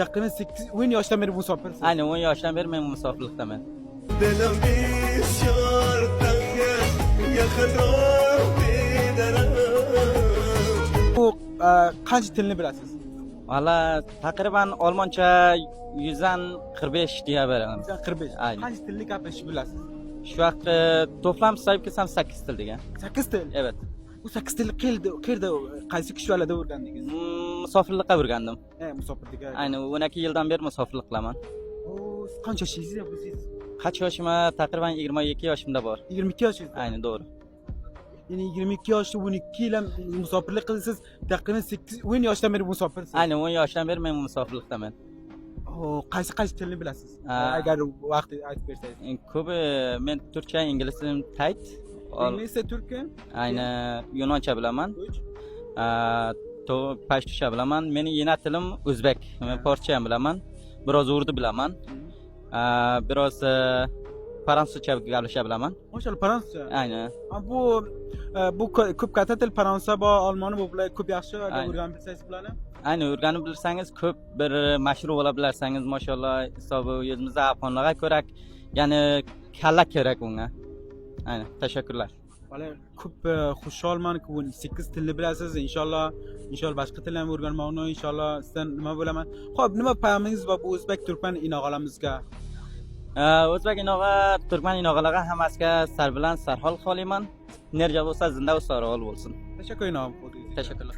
Takriban 10 yoshdan beri musofirsiz. Aynen 10 yoshdan beri men musofirlikdaman. دلم بسیار تنگه یخنم بیدرم Bu qancha tilni bilasiz? Valla takriban Almanca 100'dan 45 diye beraman. 45. Aynen. Qancha tilni gapirishni bilasiz? Şu vaqt toplam sayıp kelsam 8 til degan. 8 til. Evet. Bu 8 tilni qayerda qaysi kuchlarda o'rgandingiz? Musofirlikqa o'rgandim. Musofirlikka. Aynen 12 yildan beri musofirlik qilaman. Siz qancha yoshingiz bu siz? Kaç yoshima? Takriban 22 yoshimda bor. 22 yoshingizda. Aynen doğru. Ya'ni 22 yoshda 12 yil musofirlik qilasiz. Takriban 10 yoshdan beri musofirsiz. Aynen 10 yoshdan beri men musofirlikdaman. Qaysi tilni bilasiz? Agar vaqt aytib bersangiz. Ko'pi men turkcha, ingliz tilim tayt. İngiliz, Türkçe. Aynen Yunoncha bilaman. Pashtucha bilaman. Mening yana tilim o'zbek. Men forscha ham bilaman. Biroz urdu bilaman. Biroz fransuzcha gaplasha bilaman. Maşallah Fransızca. Aynen. Bu ko'p katta til Fransa va Olmoni bu bilan ko'p yaxshi agar o'rganib bilsangiz bularni. Aynen o'rganib bilsangiz ko'p bir mashhur bo'la bilarsangiz mashallah hisobi o'zimizda afg'onlarga ko'ra ya'ni kalla kerak unga. Aynen. Teşekkürler. Valla ko'p xushalmanki bu 8 tilni bilasiz. İnşallah boshqa tillarni o'rganmoqni inshaalloh sizdan nima bo'laman. Xo'p, nima payamingiz va bu o'zbek turkman inog'alarimizga? O'zbek inog'a, turkman inog'alarga hammasiga sar bilan sarhol qolayman. Nerja bo'lsa zinda va sog'lom bo'lsin. Teşekkür ederim. Teşekkürler.